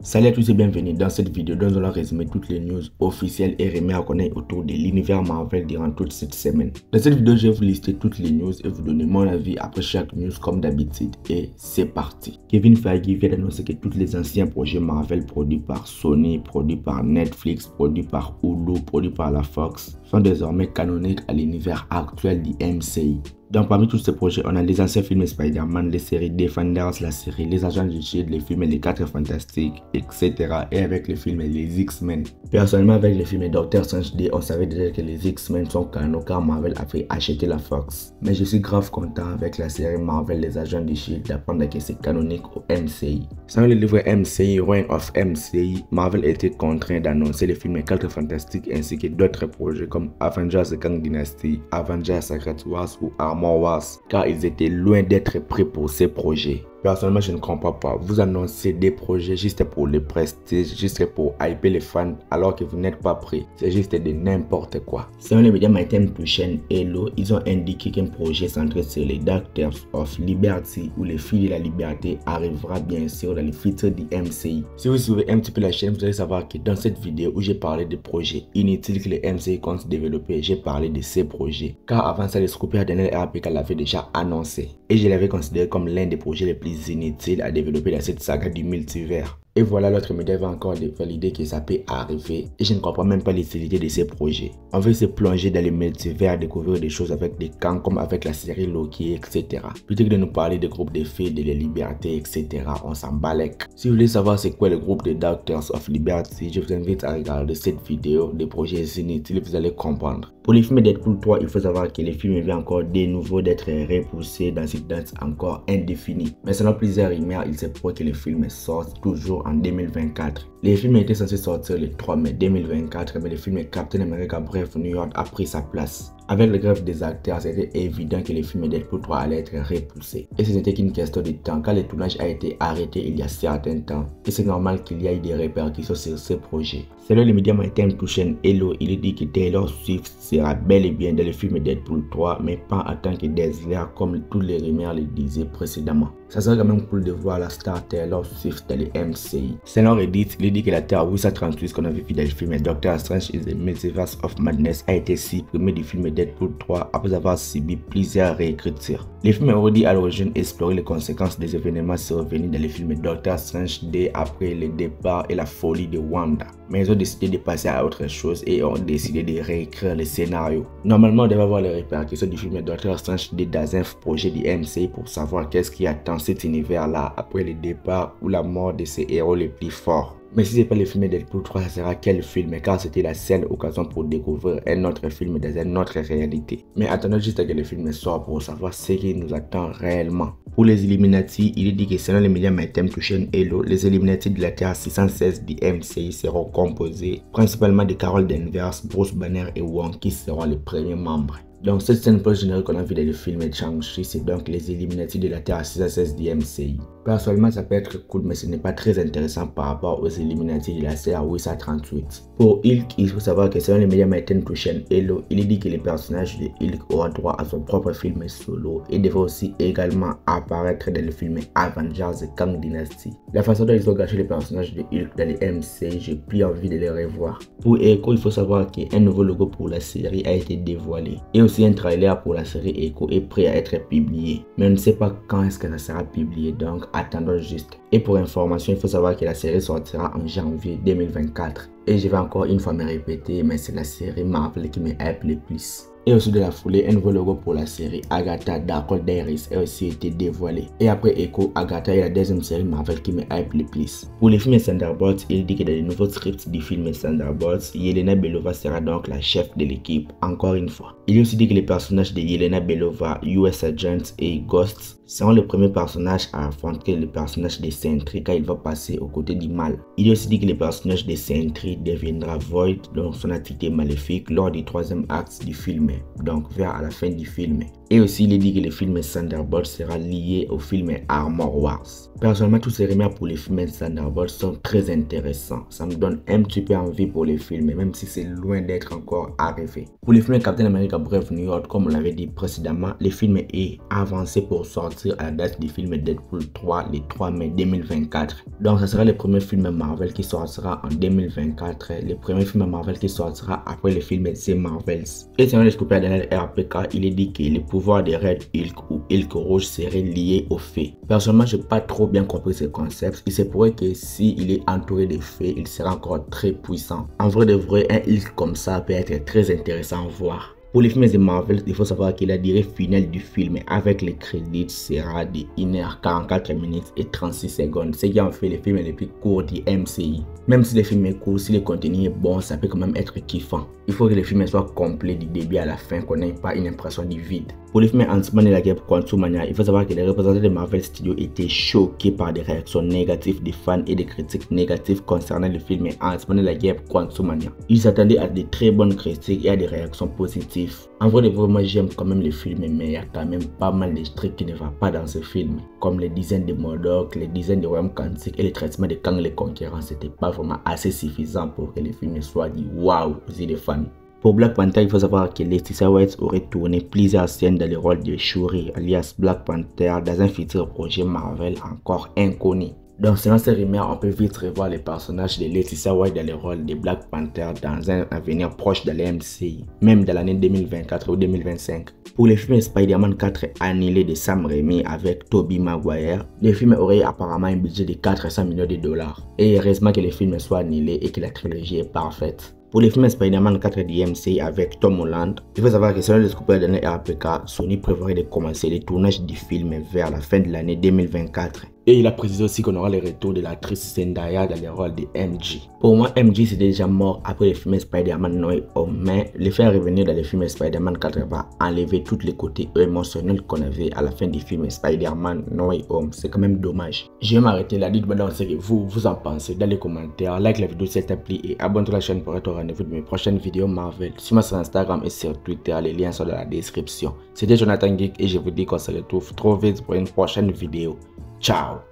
Salut à tous et bienvenue dans cette vidéo dont nous allons résumer toutes les news officielles et remis à connaître autour de l'univers Marvel durant toute cette semaine. Dans cette vidéo, je vais vous lister toutes les news et vous donner mon avis après chaque news comme d'habitude. Et c'est parti. Kevin Feige vient d'annoncer que tous les anciens projets Marvel produits par Sony, produits par Netflix, produits par Hulu, produits par la Fox sont désormais canoniques à l'univers actuel du MCU. Donc parmi tous ces projets, on a les anciens films Spider-Man, les séries Defenders, la série Les Agents du Shield, les films Les 4 Fantastiques, etc. Et avec les films Les X-Men. Personnellement, avec les films Doctor Strange 2, on savait déjà que les X-Men sont canons car Marvel a fait acheter la Fox. Mais je suis grave content avec la série Marvel Les Agents du Shield d'apprendre que c'est canonique au MCU. Sans le livre MCU, Reign of MCU, Marvel était contraint d'annoncer les films 4 Fantastiques ainsi que d'autres projets comme Avengers The Kang Dynasty, Avengers Secret Wars ou Armor Wars, car ils étaient loin d'être prêts pour ces projets. Personnellement, je ne comprends pas. Vous annoncez des projets juste pour le prestige, juste pour hyper les fans, alors que vous n'êtes pas prêts. C'est juste de n'importe quoi. Selon les médias Matin Pushen Hello, ils ont indiqué qu'un projet centré sur les Daughters of Liberty ou les filles de la liberté arrivera bien sûr dans le futur du MCU. Si vous suivez un petit peu la chaîne, vous allez savoir que dans cette vidéo où j'ai parlé des projets inutiles que le MCU compte développer, j'ai parlé de ces projets. Car avant ça, le Scooper Daniel RPK l'avait déjà annoncé. Et je l'avais considéré comme l'un des projets les plus inutiles à développer dans cette saga du multivers. Et voilà, l'autre média va encore valider que ça peut arriver. Et je ne comprends même pas l'utilité de ces projets. On veut se plonger dans les multivers, découvrir des choses avec des camps comme avec la série Loki, etc. Plutôt que de nous parler des groupes de filles, de la liberté, etc. On s'en balèque. Si vous voulez savoir c'est quoi le groupe de Daughters of Liberty, je vous invite à regarder cette vidéo des projets inutiles, vous allez comprendre. Pour les films Deadpool 3, il faut savoir que les films viennent encore de nouveau d'être repoussés dans une date encore indéfinie. Mais selon plusieurs rumeurs, il se pourrait que les films sortent toujours en 2024. Les films étaient censés sortir le 3 mai 2024, mais le film Captain America Brave New York a pris sa place. Avec le grève des acteurs, c'était évident que les films Deadpool 3 allaient être repoussés. Et ce n'était qu'une question de temps, car le tournage a été arrêté il y a certain temps. Et c'est normal qu'il y ait des répercussions sur ce projet. Selon les médias Matin Pushen Hello, il dit que Taylor Swift sera bel et bien dans le film Deadpool 3, mais pas en tant que Dazzler comme tous les rumeurs le disaient précédemment. Ça serait quand même cool de voir la star Taylor Swift dans le MCU. Selon Reddit, il dit que la Terre 838 qu'on a vu dans le film Doctor Strange in the Multiverse of Madness a été supprimée du film Deadpool 3 après avoir subi plusieurs réécritures. Le film aurait dit à l'origine explorer les conséquences des événements survenus dans le film Doctor Strange 2 après le départ et la folie de Wanda. Mais ils ont décidé de passer à autre chose et ont décidé de réécrire le scénario. Normalement, on devait voir les répercussions du film Doctor Strange 2 dans un projet du MCU pour savoir qu'est-ce qui attend cet univers-là après le départ ou la mort de ses héros les plus forts. Mais si ce n'est pas le film Deadpool 3, ça sera quel film? Car c'était la seule occasion pour découvrir un autre film dans une autre réalité. Mais attendons juste que le film sorte pour savoir ce qui nous attend réellement. Pour les Illuminati, il est dit que selon les médias Matin Pushen Hello, les Illuminati de la Terre 616 du MCU seront composés principalement de Carol Danvers, Bruce Banner et Wong qui seront les premiers membres. Donc cette scène post-générique qu'on a vu dans le film de Shang-Chi, c'est donc les Illuminati de la Terre 616 du MCU. Personnellement, ça peut être cool, mais ce n'est pas très intéressant par rapport aux Illuminati de la Terre 838. Pour Hulk, il faut savoir que selon les médias Matin Pushen Hello, il dit que le personnage de Hulk aura droit à son propre film solo et devrait aussi également apparaître dans le film Avengers The Kang Dynasty. La façon dont ils ont gâché le personnage de Hulk dans le MCU, j'ai plus envie de les revoir. Pour Echo, il faut savoir qu'un nouveau logo pour la série a été dévoilé. Et aussi un trailer pour la série Echo est prêt à être publié. Mais on ne sait pas quand est-ce que ça sera publié, donc attendons juste. Et pour information, il faut savoir que la série sortira en janvier 2024. Et je vais encore une fois me répéter, mais c'est la série Marvel qui me hype le plus. Et aussi de la foulée, un nouveau logo pour la série Agatha Dark Diaries a aussi été dévoilé. Et après Echo, Agatha est la deuxième série Marvel qui me hype le plus. Pour les films Thunderbolts, il dit que dans les nouveaux scripts du film Thunderbolts, Yelena Belova sera donc la chef de l'équipe, encore une fois. Il aussi dit que les personnages de Yelena Belova, US Agent et Ghost seront les premiers personnages à affronter le personnage de Sentry quand il va passer aux côtés du mal. Il aussi dit que le personnage de Sentry deviendra Void, donc son activité maléfique, lors du troisième acte du film, donc vers la fin du film. Et aussi, il est dit que le film Thunderbolts sera lié au film Armor Wars. Personnellement, tous ces rumeurs pour les films Thunderbolts sont très intéressants. Ça me donne un petit peu envie pour les films, même si c'est loin d'être encore arrivé. Pour les films Captain America Brave New York, comme on l'avait dit précédemment, le film est avancé pour sortir à la date du film Deadpool 3 le 3 mai 2024. Donc, ce sera le premier film Marvel qui sortira en 2024. Le premier film Marvel qui sortira après le film The Marvels. Et selon les scoopers Daniel RPK, il est dit que le pouvoir de Red Hulk ou Hulk rouge serait lié aux fées. Personnellement, je n'ai pas trop bien compris ce concept. Il se pourrait que s'il est entouré de fées, il sera encore très puissant. En vrai de vrai, un Hulk comme ça peut être très intéressant à voir. Pour les films de Marvel, il faut savoir que la durée finale du film avec les crédits sera de 1h44 minutes et 36 secondes, ce qui en fait le film le plus court du MCU. Même si le film est court, si le contenu est bon, ça peut quand même être kiffant. Il faut que le film soit complet du début à la fin, qu'on n'ait pas une impression du vide. Pour les films Ant-Man et la guerre Quantumania, il faut savoir que les représentants de Marvel Studios étaient choqués par des réactions négatives des fans et des critiques négatives concernant le film Ant-Man et la guerre Quantumania. Ils s'attendaient à de très bonnes critiques et à des réactions positives. En vrai de vrai, moi j'aime quand même le film, mais il y a quand même pas mal de trucs qui ne vont pas dans ce film. Comme les dizaines de MODOK, les dizaines de Royaume Quantique et le traitement de Kang le Conquérant, c'était pas vraiment assez suffisant pour que le film soit dit waouh aux yeux des fans. Pour Black Panther, il faut savoir que Letitia Wright aurait tourné plusieurs scènes dans le rôle de Shuri, alias Black Panther, dans un futur projet Marvel encore inconnu. Donc selon ces rumeurs, on peut vite revoir les personnages de Letitia Wright dans le rôle de Black Panther dans un avenir proche de la MCU, même dans l'année 2024 ou 2025. Pour le film Spider-Man 4 annulé de Sam Raimi avec Tobey Maguire, le film aurait apparemment un budget de 400 millions de dollars. Et heureusement que le film soit annulé et que la trilogie est parfaite. Pour le film Spider-Man 4 du MCU avec Tom Holland, il faut savoir que selon le scoopers de RPK, Sony prévoit de commencer le tournage du film vers la fin de l'année 2024. Et il a précisé aussi qu'on aura le retour de l'actrice Zendaya dans le rôle de MJ. Pour moi, MJ c'est déjà mort après le film Spider-Man No Way Home, mais le faire revenir dans le film Spider-Man 4 va enlever tous les côtés émotionnels qu'on avait à la fin du film Spider-Man No Way Home. C'est quand même dommage. Je vais m'arrêter là. Dites-moi dans ce que vous en pensez dans les commentaires. Like la vidéo si elle t'a plu et abonne-toi à la chaîne pour être au rendez-vous de mes prochaines vidéos Marvel. Suis-moi sur Instagram et sur Twitter. Les liens sont dans la description. C'était Jonathan Geek et je vous dis qu'on se retrouve trop vite pour une prochaine vidéo. Ciao.